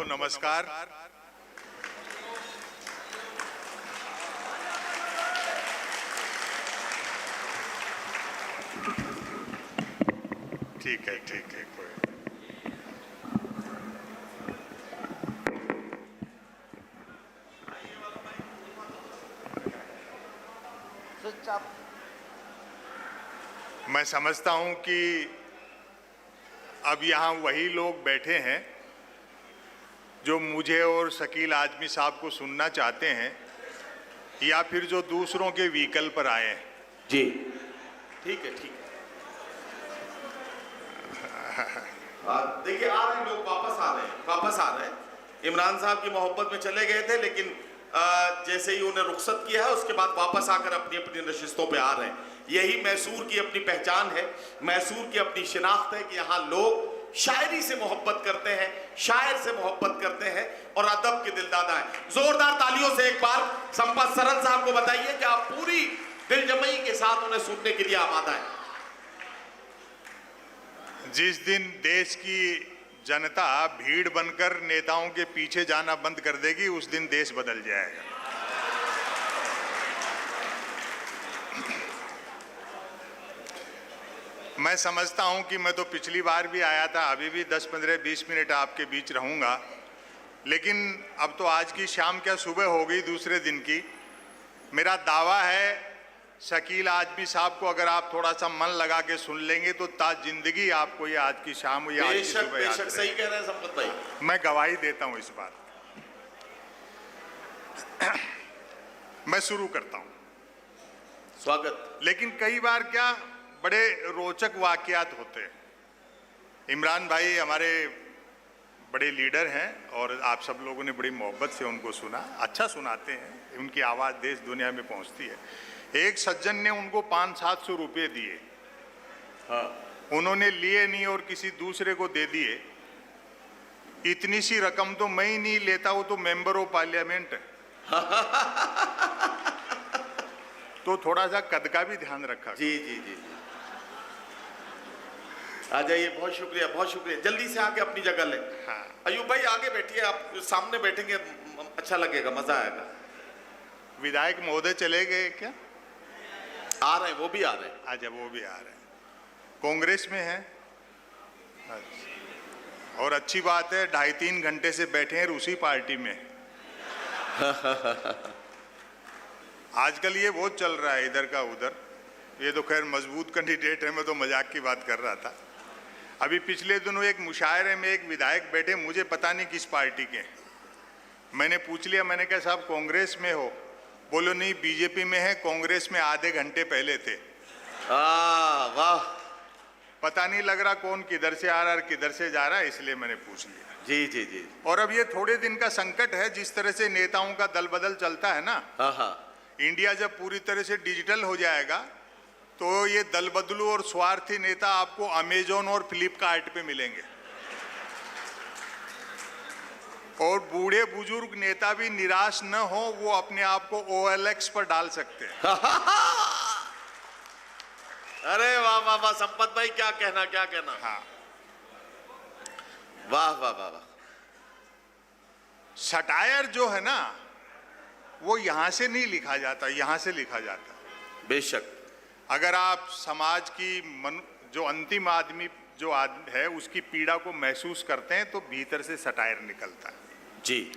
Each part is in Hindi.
सबको नमस्कार। ठीक है कोई मैं समझता हूं कि अब यहाँ वही लोग बैठे हैं जो मुझे और शकील आजमी साहब को सुनना चाहते हैं या फिर जो दूसरों के व्हीकल पर आए हैं। जी ठीक है देखिए आ रहे हैं लोग, वापस आ रहे हैं। इमरान साहब की मोहब्बत में चले गए थे, लेकिन जैसे ही उन्हें रुखसत किया है उसके बाद वापस आकर अपनी अपनी नशिस्तों पे आ रहे हैं। यही मैसूर की अपनी पहचान है, मैसूर की अपनी शिनाख्त है कि यहाँ लोग शायरी से मोहब्बत करते हैं, शायर से मोहब्बत करते हैं और अदब के दिलदादा हैं। जोरदार तालियों से एक बार संपत सरन साहब को बताइए कि आप पूरी दिलजमई के साथ उन्हें सुनने के लिए आमादा है। जिस दिन देश की जनता भीड़ बनकर नेताओं के पीछे जाना बंद कर देगी, उस दिन देश बदल जाएगा। मैं समझता हूं कि मैं तो पिछली बार भी आया था, अभी भी 10, 15, 20 मिनट आपके बीच रहूंगा, लेकिन अब तो आज की शाम क्या सुबह हो गई दूसरे दिन की। मेरा दावा है शकील आजमी साहब को अगर आप थोड़ा सा मन लगा के सुन लेंगे तो ताज जिंदगी आपको ये आज की शाम या आज की सुबह याद सही कह रहे हैं संपत भाई, मैं गवाही देता हूं इस बात। मैं शुरू करता हूं। स्वागत। लेकिन कई बार क्या बड़े रोचक वाकयात होते हैं। इमरान भाई हमारे बड़े लीडर हैं और आप सब लोगों ने बड़ी मोहब्बत से उनको सुना, अच्छा सुनाते हैं, उनकी आवाज़ देश दुनिया में पहुंचती है। एक सज्जन ने उनको 500-700 रुपये दिए, उन्होंने लिए नहीं और किसी दूसरे को दे दिए। इतनी सी रकम तो मैं ही नहीं लेता, वो तो मेंबर ऑफ पार्लियामेंट है। तो थोड़ा सा कद का भी ध्यान रखा। जी आ जाइए, बहुत शुक्रिया। जल्दी से आके अपनी जगह लें। हाँ। अयूब भाई आगे बैठिए, आप सामने बैठेंगे अच्छा लगेगा, मजा आएगा। विधायक महोदय चले गए क्या? आ रहे हैं, वो भी आ रहे हैं। अच्छा, वो भी आ रहे हैं, कांग्रेस में हैं। अच्छा। और अच्छी बात है, 2.5-3 घंटे से बैठे हैं उसी पार्टी में। आजकल ये बहुत चल रहा है इधर का उधर। ये तो खैर मजबूत कैंडिडेट है, मैं तो मजाक की बात कर रहा था। अभी पिछले दिनों एक मुशायरे में एक विधायक बैठे, मुझे पता नहीं किस पार्टी के। मैंने पूछ लिया, मैंने कहा साहब कांग्रेस में हो? बोलो नहीं, बीजेपी में है, कांग्रेस में आधे घंटे पहले थे। वाह, पता नहीं लग रहा कौन किधर से आ रहा है किधर से जा रहा है, इसलिए मैंने पूछ लिया। जी। और अब ये थोड़े दिन का संकट है, जिस तरह से नेताओं का दल बदल चलता है ना। इंडिया जब पूरी तरह से डिजिटल हो जाएगा तो ये दल बदलू और स्वार्थी नेता आपको अमेजोन और फ्लिपकार्ट पे मिलेंगे, और बूढ़े बुजुर्ग नेता भी निराश न हो, वो अपने आप को OLX पर डाल सकते हैं। अरे वाह संपत भाई, क्या कहना। हाँ, वाह। सटायर जो है ना, वो यहां से नहीं लिखा जाता, यहां से लिखा जाता। बेशक। अगर आप समाज की जो अंतिम आदमी जो है उसकी पीड़ा को महसूस करते हैं तो भीतर से सटायर निकलता है। जी।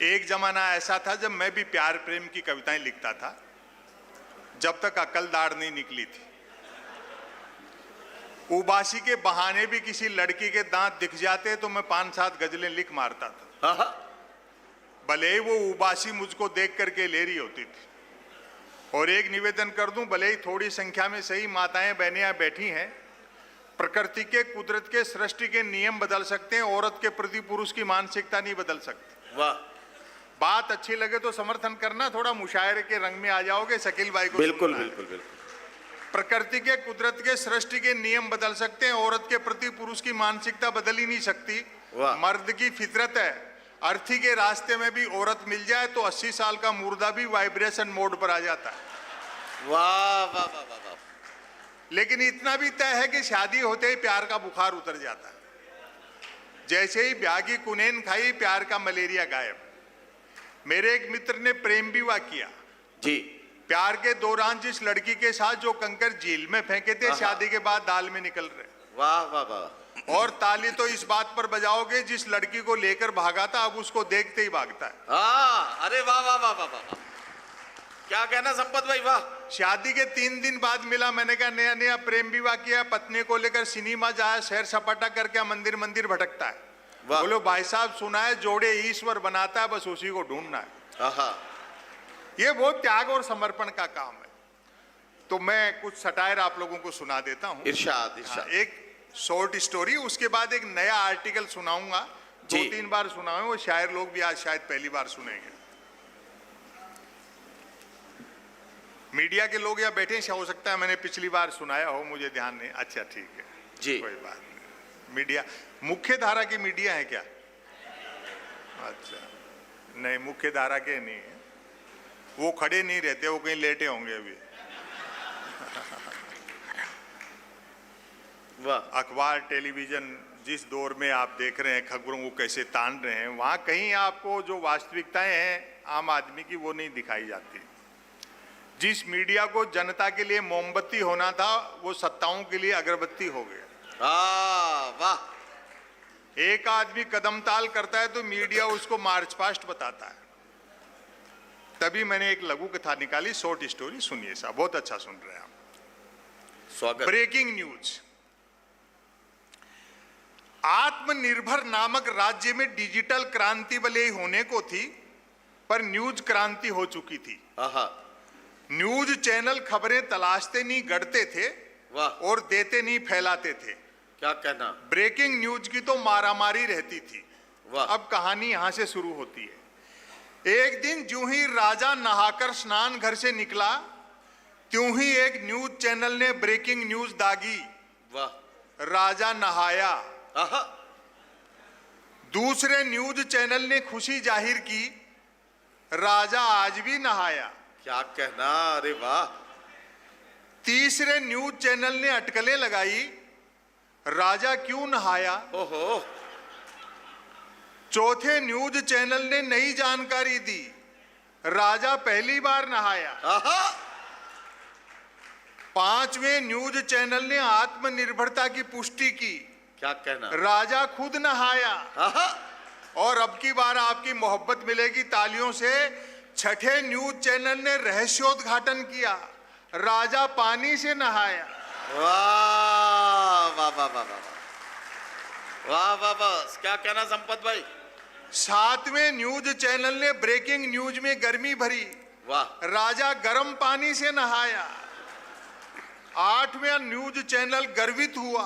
एक जमाना ऐसा था जब मैं भी प्यार प्रेम की कविताएं लिखता था, जब तक अकलदार नहीं निकली थी। उबासी के बहाने भी किसी लड़की के दांत दिख जाते तो मैं 5-7 गजलें लिख मारता था, भले ही वो उबासी मुझको देख करके ले रही होती थी। और एक निवेदन कर दूं, भले ही थोड़ी संख्या में सही माताएं बहनियां बैठी हैं, प्रकृति के, कुदरत के, सृष्टि के नियम बदल सकते हैं, औरत के प्रति पुरुष की मानसिकता नहीं बदल सकती। वाह। बात अच्छी लगे तो समर्थन करना, थोड़ा मुशायरे के रंग में आ जाओगे। शकील भाई को बिल्कुल। प्रकृति के, कुदरत के, सृष्टि के नियम बदल सकते हैं, औरत के प्रति पुरुष की मानसिकता बदल ही नहीं सकती। मर्द की फितरत है, अर्थी के रास्ते में भी औरत मिल जाए तो 80 साल का मुर्दा भी वाइब्रेशन मोड पर आ जाता है। वाह। लेकिन इतना भी तय है कि शादी होते ही प्यार का बुखार उतर जाता है। जैसे ही ब्यागी कुनेन खाई, प्यार का मलेरिया गायब। मेरे एक मित्र ने प्रेम विवाह किया जी। प्यार के दौरान जिस लड़की के साथ जो कंकर झील में फेंके थे, शादी के बाद दाल में निकल रहे। वाह वाह वाह। और ताली तो इस बात पर बजाओगे, जिस लड़की को लेकर भागा था अब उसको देखते ही भागता है। अरे वाह वाह वाह वाह वाह, क्या कहना संपत भाई, वाह। शादी के 3 दिन बाद मिला, मैंने कहा नया नया प्रेम विवाह किया, पत्नी को लेकर सिनेमा जाया, सैर सपाटा करके मंदिर मंदिर भटकता है। बोलो भाई साहब, सुना है जोड़े ईश्वर बनाता है, बस उसी को ढूंढना है। ये बहुत त्याग और समर्पण का काम है। तो मैं कुछ सटायर आप लोगों को सुना देता हूँ। इरशाद इरशाद। एक शॉर्ट स्टोरी, उसके बाद एक नया आर्टिकल सुनाऊंगा। 2-3 बार सुना हूं, वो शायर लोग भी आज शायद पहली बार सुनेंगे। मीडिया के लोग यहाँ बैठे, हो सकता है मैंने पिछली बार सुनाया हो, मुझे ध्यान नहीं। अच्छा ठीक है जी, कोई बात नहीं। मीडिया मुख्य धारा की मीडिया है क्या? अच्छा नहीं, मुख्य धारा के नहीं है, वो खड़े नहीं रहते, वो कहीं लेटे होंगे अभी। अखबार टेलीविजन जिस दौर में आप देख रहे हैं, खबरों को कैसे तान रहे हैं, वहां कहीं आपको जो वास्तविकताएं हैं आम आदमी की, वो नहीं दिखाई जाती। जिस मीडिया को जनता के लिए मोमबत्ती होना था, वो सत्ताओं के लिए अगरबत्ती हो गया। वाह। एक आदमी कदम ताल करता है तो मीडिया उसको मार्च पास्ट बताता है। तभी मैंने एक लघु कथा निकाली, शॉर्ट स्टोरी, सुनिए साहब, बहुत अच्छा सुन रहे हैं आप। स्वागत। Breaking news. आत्मनिर्भर नामक राज्य में डिजिटल क्रांति भले ही होने को थी, पर न्यूज क्रांति हो चुकी थी। न्यूज चैनल खबरें तलाशते नहीं गढ़ते थे, और देते नहीं फैलाते थे। क्या कहना। ब्रेकिंग न्यूज की तो मारामारी रहती थी। अब कहानी यहां से शुरू होती है। एक दिन ज्यों ही राजा नहाकर स्नान घर से निकला, त्यों ही एक न्यूज चैनल ने ब्रेकिंग न्यूज दागी। राजा नहाया। दूसरे न्यूज चैनल ने खुशी जाहिर की, राजा आज भी नहाया। क्या कहना, अरे वाह। तीसरे न्यूज चैनल ने अटकलें लगाई, राजा क्यों नहाया। ओहो। चौथे न्यूज चैनल ने नई जानकारी दी, राजा पहली बार नहाया। पांचवें न्यूज चैनल ने आत्मनिर्भरता की पुष्टि की। क्या कहना। राजा खुद नहाया। और अब की बार आपकी मोहब्बत मिलेगी तालियों से, छठे न्यूज चैनल ने रहस्योद्घाटन किया, राजा पानी से नहाया। वाह वाह वाह वाह वाह वाह वाह, क्या कहना संपत भाई। सातवें न्यूज चैनल ने ब्रेकिंग न्यूज में गर्मी भरी, वाह, राजा गर्म पानी से नहाया। आठवें न्यूज चैनल गर्वित हुआ,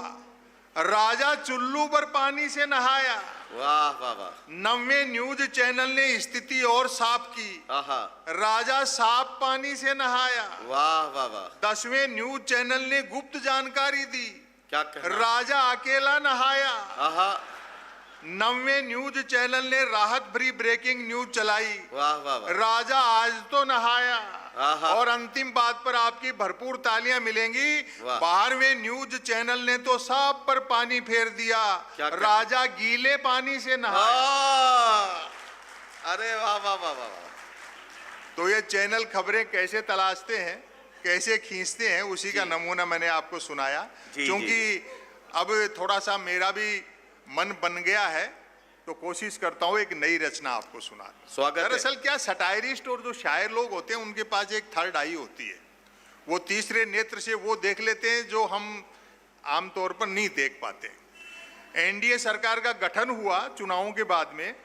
राजा चुल्लू पर पानी से नहाया। वाह वाह वाह। नौवें न्यूज चैनल ने स्थिति और साफ की, राजा साफ पानी से नहाया। वाह वाह वाह। 10वें न्यूज चैनल ने गुप्त जानकारी दी, क्या कहना। राजा अकेला नहाया। 9वें न्यूज चैनल ने राहत भरी ब्रेकिंग न्यूज चलाई, वाह वाह वाह। राजा आज तो नहाया। और अंतिम बात पर आपकी भरपूर तालियां मिलेंगी, 12वें न्यूज चैनल ने तो सब पर पानी फेर दिया, राजा गीले पानी से नहाया। अरे वाह वाह वाह वाह। तो ये चैनल खबरें कैसे तलाशते हैं, कैसे खींचते हैं, उसी का नमूना मैंने आपको सुनाया। क्योंकि अब थोड़ा सा मेरा भी मन बन गया है, तो कोशिश करता हूँ एक नई रचना आपको सुना। स्वागत है। दरअसल क्या, सटायरिस्ट और जो शायर लोग होते हैं उनके पास एक थर्ड आई होती है, वो तीसरे नेत्र से वो देख लेते हैं जो हम आमतौर पर नहीं देख पाते। एनडीए सरकार का गठन हुआ चुनावों के बाद में,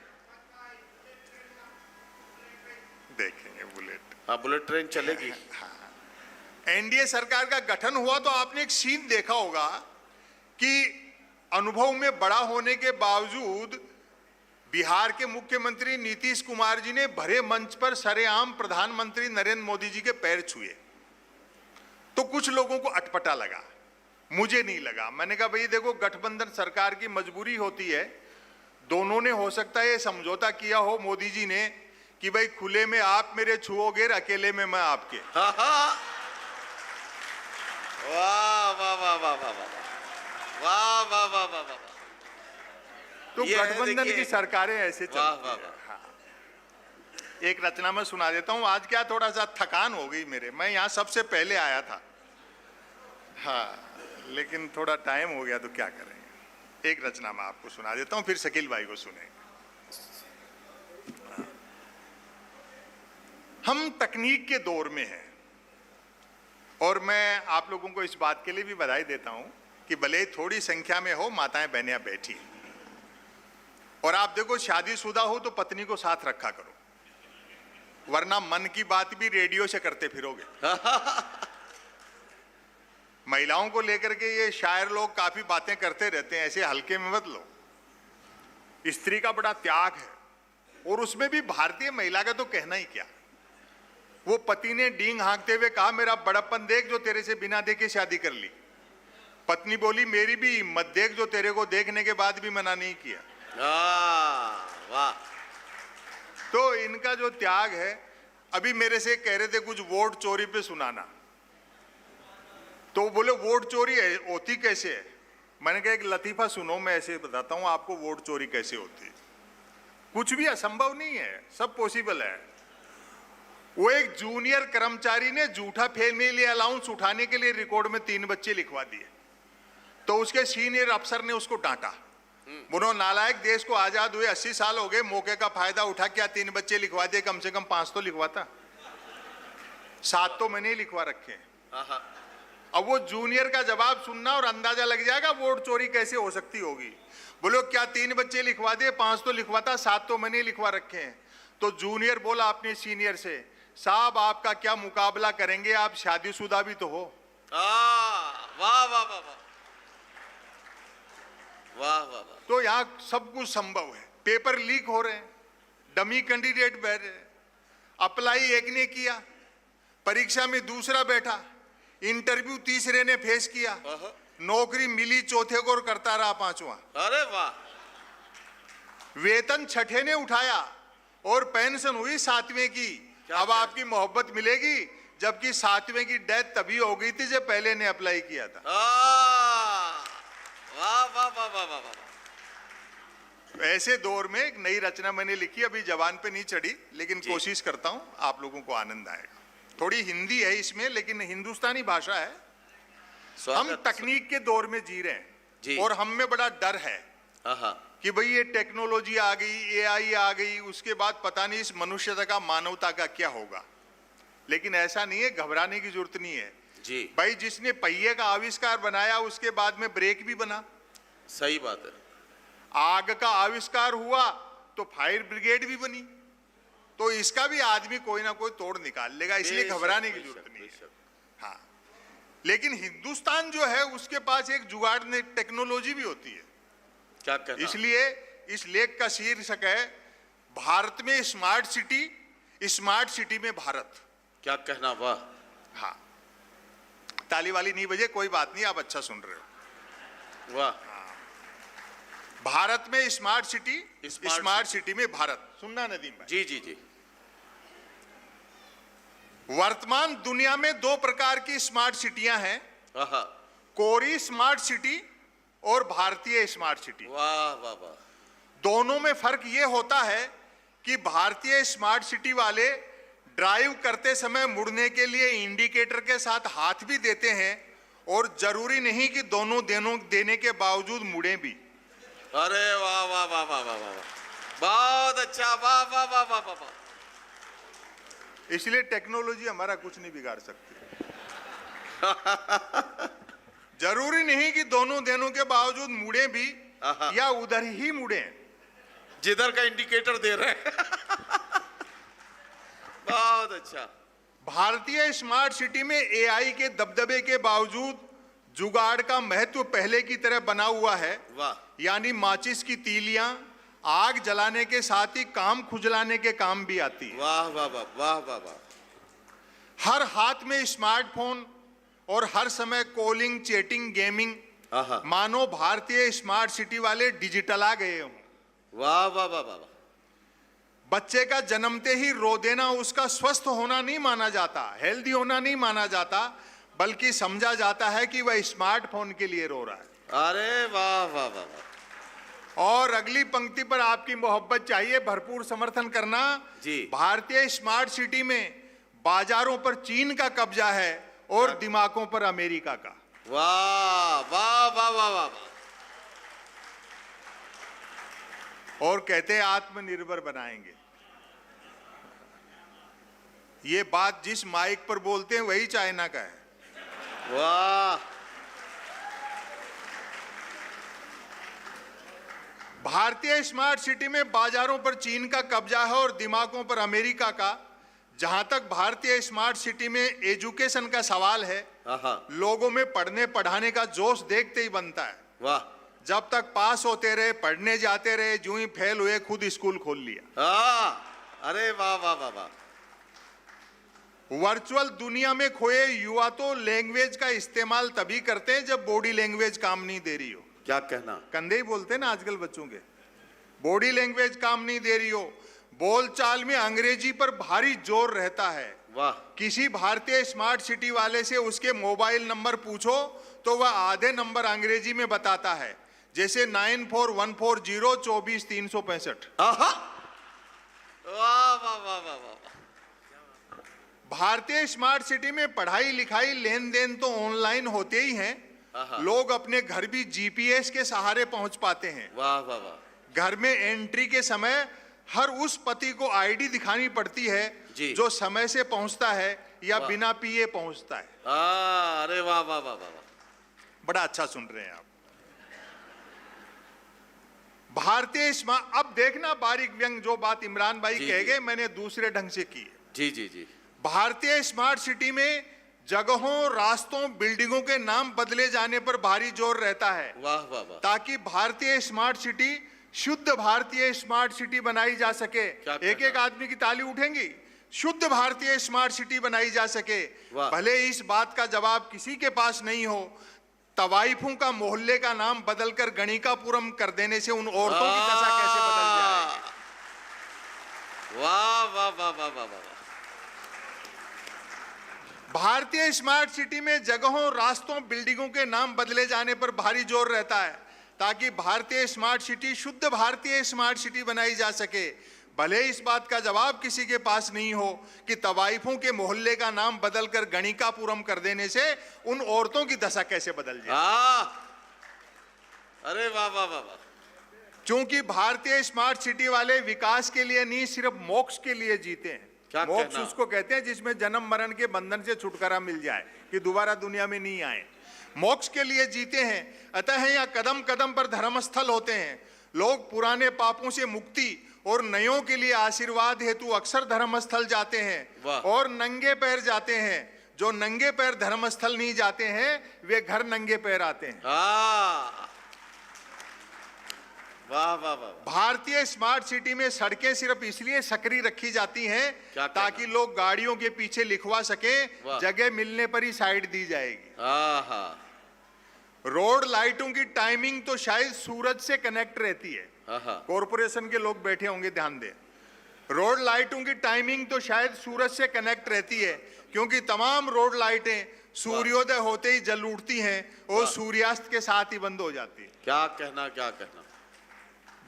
देखेंगे बुलेट। हाँ, बुलेट ट्रेन चलेगी। एनडीए सरकार का गठन हुआ तो आपने एक सीन देखा होगा कि अनुभव में बड़ा होने के बावजूद बिहार के मुख्यमंत्री नीतीश कुमार जी ने भरे मंच पर सरेआम प्रधानमंत्री नरेंद्र मोदी जी के पैर छुए। तो कुछ लोगों को अटपटा लगा, मुझे नहीं लगा। मैंने कहा भाई देखो, गठबंधन सरकार की मजबूरी होती है, दोनों ने हो सकता है ये समझौता किया हो मोदी जी ने कि भाई खुले में आप मेरे छुओगे, अकेले में मैं आपके। वाह वाह वाह वाह वाह वाह वाह वाह वाह वाह वाह। तो ये है, गठबंधन देखिए। की सरकारें ऐसे वाह, चलती वाह, हैं। हाँ। एक रचना मैं सुना देता हूँ। आज क्या थोड़ा सा थकान हो गई मेरे, मैं यहाँ सबसे पहले आया था, हाँ, लेकिन थोड़ा टाइम हो गया तो क्या करें। एक रचना मैं आपको सुना देता हूँ, फिर शकील भाई को सुनेंगे। हम तकनीक के दौर में हैं और मैं आप लोगों को इस बात के लिए भी बधाई देता हूं कि भले थोड़ी संख्या में हो, माताएं बहनियां बैठी हैं। और आप देखो, शादीशुदा हो तो पत्नी को साथ रखा करो, वरना मन की बात भी रेडियो से करते फिरोगे। महिलाओं को लेकर के ये शायर लोग काफी बातें करते रहते हैं, ऐसे हल्के में मत लो। स्त्री का बड़ा त्याग है, और उसमें भी भारतीय महिला का तो कहना ही क्या। वो पति ने डींग हाँकते हुए कहा, मेरा बड़प्पन देख जो तेरे से बिना देखे शादी कर ली। पत्नी बोली, मेरी भी हिम्मत देख जो तेरे को देखने के बाद भी मना नहीं किया। वाह। तो इनका जो त्याग है, अभी मेरे से कह रहे थे कुछ वोट चोरी पे सुनाना, तो बोले वोट चोरी होती कैसे है। मैंने कहा एक लतीफा सुनो, मैं ऐसे बताता हूं आपको वोट चोरी कैसे होती है। कुछ भी असंभव नहीं है, सब पॉसिबल है। वो एक जूनियर कर्मचारी ने झूठा फैमिली अलाउंस उठाने के लिए रिकॉर्ड में 3 बच्चे लिखवा दिए, तो उसके सीनियर अफसर ने उसको डांटा। बोलो नालायक, देश को आजाद हुए 80 साल हो गए, मौके का फायदा उठा क्या 3 बच्चे लिखवा दिए, कम से कम 5 तो लिखवाता, 7 तो मैंने ही लिखवा रखे हैं। अब वो जूनियर का जवाब सुनना और अंदाजा लग जाएगा वोट चोरी कैसे हो सकती होगी। बोलो क्या 3 बच्चे लिखवा दिए, 5 तो लिखवाता, 7 तो मैंने लिखवा रखे हैं। तो जूनियर बोला अपने सीनियर से, साहब आपका क्या मुकाबला करेंगे, आप शादीशुदा भी तो हो। वाह वाह वाह वाह वाह वाह। तो यहाँ सब कुछ संभव है। पेपर लीक हो रहे हैं, डमी कैंडिडेट बैठ रहे, अप्लाई एक ने किया, परीक्षा में दूसरा बैठा, इंटरव्यू तीसरे ने फेस किया, नौकरी मिली चौथे को और करता रहा 5वां। अरे वाह। वेतन छठे ने उठाया और पेंशन हुई 7वें की। अब आपकी मोहब्बत मिलेगी, जबकि 7वें की डेथ तभी हो गई थी जब पहले ने अप्लाई किया था। वाह वाह वाह वाह वाह। ऐसे दौर में एक नई रचना मैंने लिखी, अभी जबान पे नहीं चढ़ी, लेकिन कोशिश करता हूं आप लोगों को आनंद आएगा। थोड़ी हिंदी है इसमें, लेकिन हिंदुस्तानी भाषा है। हम तकनीक के दौर में जी रहे हैं और हम में बड़ा डर है कि भाई ये टेक्नोलॉजी आ गई, एआई आ गई, उसके बाद पता नहीं इस मनुष्यता का, मानवता का क्या होगा। लेकिन ऐसा नहीं है, घबराने की जरूरत नहीं है जी। भाई जिसने पहिए का आविष्कार बनाया उसके बाद में ब्रेक भी बना। सही बात है। आग का आविष्कार हुआ तो फायर ब्रिगेड भी बनी, तो इसका भी आदमी कोई ना कोई तोड़ निकाल लेगा, इसलिए घबराने की जरूरत नहीं है। हाँ, लेकिन हिंदुस्तान जो है उसके पास एक जुगाड़ ने टेक्नोलॉजी भी होती है। क्या कहना? इसलिए इस लेख का शीर्षक है भारत में स्मार्ट सिटी, स्मार्ट सिटी में भारत। क्या कहना? वाह। हाँ, ताली वाली नहीं बजे, कोई बात नहीं, आप अच्छा सुन रहे हो। वाह। भारत में स्मार्ट सिटी, स्मार्ट सिटी में भारत। सुनना नदीम भाई। जी जी जी। वर्तमान दुनिया में 2 प्रकार की स्मार्ट सिटियां हैं, कोरी स्मार्ट सिटी और भारतीय स्मार्ट सिटी। वाह वाह वाह। दोनों में फर्क यह होता है कि भारतीय स्मार्ट सिटी वाले ड्राइव करते समय मुड़ने के लिए इंडिकेटर के साथ हाथ भी देते हैं, और जरूरी नहीं कि दोनों देने के बावजूद मुड़े भी। अरे वाह वाह वाह वाह वाह वाह, बहुत अच्छा। वाह वाह वाह वाह वाह। इसलिए टेक्नोलॉजी हमारा कुछ नहीं बिगाड़ सकती। जरूरी नहीं कि दोनों के बावजूद मुड़े भी, या उधर ही मुड़े जिधर का इंडिकेटर दे रहे हैं। बहुत अच्छा। भारतीय स्मार्ट सिटी में एआई के दबदबे के बावजूद जुगाड़ का महत्व पहले की तरह बना हुआ है। वाह। यानी माचिस की तीलियां आग जलाने के साथ ही काम खुजलाने के काम भी आती है। वाह वाह वाह वाह वाह वाह। हर हाथ में स्मार्टफोन और हर समय कॉलिंग, चैटिंग, गेमिंग, मानो भारतीय स्मार्ट सिटी वाले डिजिटल आ गए हों। वाह वाह वाह वाह। बच्चे का जन्मते ही रो देना उसका स्वस्थ होना नहीं माना जाता, हेल्दी होना नहीं माना जाता, बल्कि समझा जाता है कि वह स्मार्टफोन के लिए रो रहा है। अरे वाह वाह वाह वाह। और अगली पंक्ति पर आपकी मोहब्बत चाहिए, भरपूर समर्थन करना जी। भारतीय स्मार्ट सिटी में बाजारों पर चीन का कब्जा है और दिमागों पर अमेरिका का। वाह वाह वाह वाह वाह। और कहते हैं आत्मनिर्भर बनाएंगे। ये बात जिस माइक पर बोलते हैं वही चाइना का है। वाह। भारतीय स्मार्ट सिटी में बाजारों पर चीन का कब्जा है और दिमागों पर अमेरिका का। जहां तक भारतीय स्मार्ट सिटी में एजुकेशन का सवाल है, लोगों में पढ़ने पढ़ाने का जोश देखते ही बनता है। वाह। जब तक पास होते रहे, पढ़ने जाते रहे, जो ही फेल हुए खुद स्कूल खोल लिया। अरे वाह वाह वाह वाह। वर्चुअल दुनिया में खोए युवा तो लैंग्वेज का इस्तेमाल तभी करते हैं जब बॉडी लैंग्वेज काम नहीं दे रही हो। क्या कहना। कंधे ही बोलते हैं ना आजकल बच्चों के। बॉडी लैंग्वेज काम नहीं दे रही हो, बोलचाल में अंग्रेजी पर भारी जोर रहता है। वाह। किसी भारतीय स्मार्ट सिटी वाले से उसके मोबाइल नंबर पूछो तो वह आधे नंबर अंग्रेजी में बताता है, जैसे 9414024365। वाह वाह वाह वाह वाह। भारतीय स्मार्ट सिटी में पढ़ाई लिखाई लेन देन तो ऑनलाइन होते ही हैं, लोग अपने घर भी जीपीएस के सहारे पहुंच पाते हैं। वाह वाह वाह। घर में एंट्री के समय हर उस पति को आईडी दिखानी पड़ती है जो समय से पहुंचता है या बिना पिए पहुंचता है। अरे वाह वाह वाह वाह। बड़ा अच्छा सुन रहे हैं आप। भारतीय स्मार्ट, अब देखना बारीक व्यंग, जो बात इमरान भाई कह गए मैंने दूसरे ढंग से की है। जी जी जी। भारतीय स्मार्ट सिटी में जगहों, रास्तों, बिल्डिंगों के नाम बदले जाने पर भारी जोर रहता है। वाह वाह वाह। ताकि भारतीय स्मार्ट सिटी शुद्ध भारतीय स्मार्ट सिटी बनाई जा सके। एक एक आदमी की ताली उठेंगी। शुद्ध भारतीय स्मार्ट सिटी बनाई जा सके। भले इस बात का जवाब किसी के पास नहीं हो, तवाइफों का मोहल्ले का नाम बदलकर गणिकापुरम कर देने से उन औरतों की दशा कैसे बदल जाए। वाह वाह वाह वाह वाह वाह। भारतीय स्मार्ट सिटी में जगहों, रास्तों, बिल्डिंगों के नाम बदले जाने पर भारी जोर रहता है ताकि भारतीय स्मार्ट सिटी शुद्ध भारतीय स्मार्ट सिटी बनाई जा सके। भले इस बात का जवाब किसी के पास नहीं हो कि तवाइफों के मोहल्ले का नाम बदलकर गणिकापुरम कर देने से उन औरतों की दशा कैसे बदल जाए। अरे वाह वाह वाह वाह। क्योंकि भारतीय स्मार्ट सिटी वाले विकास के लिए नहीं, सिर्फ मोक्ष के लिए जीते हैं। मोक्ष उसको कहते हैं जिसमें जन्म मरण के बंधन से छुटकारा मिल जाए, कि दोबारा दुनिया में नहीं आए। मोक्ष के लिए जीते हैं। अतः यहाँ कदम कदम पर धर्मस्थल होते हैं। लोग पुराने पापों से मुक्ति और नयों के लिए आशीर्वाद हेतु अक्सर धर्मस्थल जाते हैं और नंगे पैर जाते हैं। जो नंगे पैर धर्मस्थल नहीं जाते हैं वे घर नंगे पैर आते हैं। वाह वाह वाह। भारतीय स्मार्ट सिटी में सड़कें सिर्फ इसलिए सकरी रखी जाती हैं ताकि लोग गाड़ियों के पीछे लिखवा सके, जगह मिलने पर ही साइड दी जाएगी। रोड लाइटों की टाइमिंग तो शायद सूरज से कनेक्ट रहती है। कॉरपोरेशन के लोग बैठे होंगे, ध्यान दें। रोड लाइटों की टाइमिंग तो शायद सूरज से कनेक्ट रहती है, क्योंकि तमाम रोड लाइटें सूर्योदय होते ही जल उठती हैं और सूर्यास्त के साथ ही बंद हो जाती है। क्या कहना क्या कहना।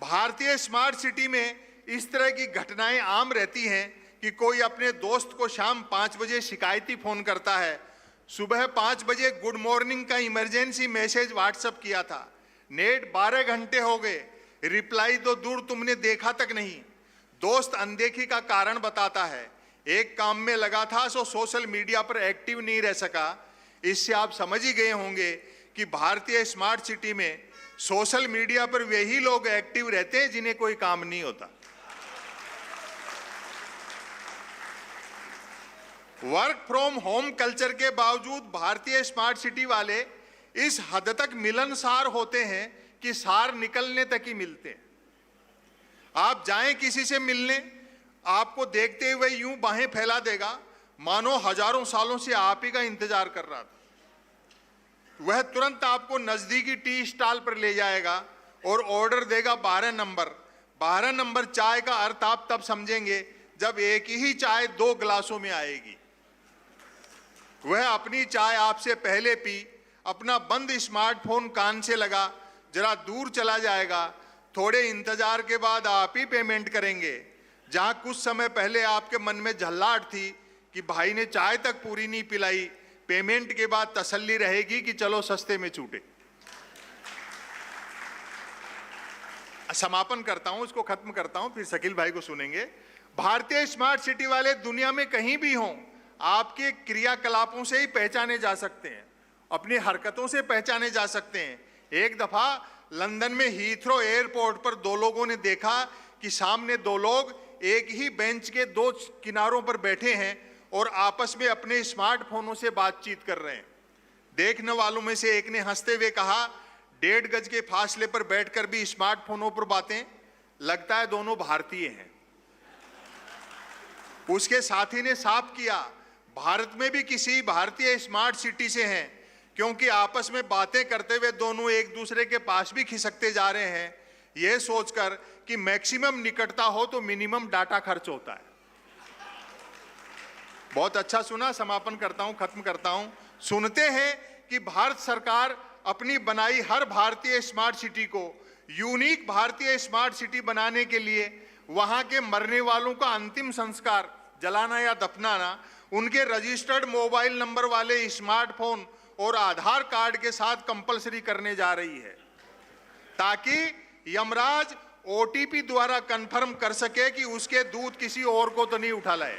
भारतीय स्मार्ट सिटी में इस तरह की घटनाएं आम रहती हैं कि कोई अपने दोस्त को शाम 5 बजे शिकायती फोन करता है। सुबह 5 बजे गुड मॉर्निंग का इमरजेंसी मैसेज व्हाट्सएप किया था, नेट 12 घंटे हो गए, रिप्लाई तो दूर तुमने देखा तक नहीं। दोस्त अनदेखी का कारण बताता है, एक काम में लगा था सो सोशल मीडिया पर एक्टिव नहीं रह सका। इससे आप समझ ही गए होंगे कि भारतीय स्मार्ट सिटी में सोशल मीडिया पर वही लोग एक्टिव रहते हैं जिन्हें कोई काम नहीं होता। वर्क फ्रॉम होम कल्चर के बावजूद भारतीय स्मार्ट सिटी वाले इस हद तक मिलनसार होते हैं कि सार निकलने तक ही मिलते हैं। आप जाएं किसी से मिलने, आपको देखते हुए यूं बाहें फैला देगा मानो हजारों सालों से आप ही का इंतजार कर रहा था। वह तुरंत आपको नजदीकी टी स्टॉल पर ले जाएगा और ऑर्डर देगा 12 नंबर। 12 नंबर चाय का अर्थ आप तब समझेंगे जब एक ही चाय 2 गिलासों में आएगी। वह अपनी चाय आपसे पहले पी, अपना बंद स्मार्टफोन कान से लगा, जरा दूर चला जाएगा, थोड़े इंतजार के बाद आप ही पेमेंट करेंगे। जहां कुछ समय पहले आपके मन में झल्लाहट थी कि भाई ने चाय तक पूरी नहीं पिलाई, पेमेंट के बाद तसल्ली रहेगी कि चलो सस्ते में छूटे। समापन करता हूं, इसको खत्म करता हूं, फिर शकील भाई को सुनेंगे। भारतीय स्मार्ट सिटी वाले दुनिया में कहीं भी हों, आपके क्रियाकलापों से ही पहचाने जा सकते हैं, अपनी हरकतों से पहचाने जा सकते हैं। एक दफा लंदन में हीथ्रो एयरपोर्ट पर दो लोगों ने देखा कि सामने दो लोग एक ही बेंच के दो किनारों पर बैठे हैं और आपस में अपने स्मार्टफोनों से बातचीत कर रहे हैं। देखने वालों में से एक ने हंसते हुए कहा, 1.5 गज के फासले पर बैठकर भी स्मार्टफोनों पर बातें, लगता है दोनों भारतीय हैं। उसके साथी ने साफ किया, भारत में भी किसी भारतीय स्मार्ट सिटी से हैं, क्योंकि आपस में बातें करते हुए दोनों एक दूसरे के पास भी खिसकते जा रहे हैं, यह सोचकर कि मैक्सिमम निकटता हो तो मिनिमम डाटा खर्च होता है। बहुत अच्छा सुना। समापन करता हूं, खत्म करता हूं। सुनते हैं कि भारत सरकार अपनी बनाई हर भारतीय स्मार्ट सिटी को यूनिक भारतीय स्मार्ट सिटी बनाने के लिए वहां के मरने वालों का अंतिम संस्कार, जलाना या दफनाना, उनके रजिस्टर्ड मोबाइल नंबर वाले स्मार्टफोन और आधार कार्ड के साथ कंपलसरी करने जा रही है, ताकि यमराज ओटीपी द्वारा कंफर्म कर सके कि उसके दूध किसी और को तो नहीं उठा लाए।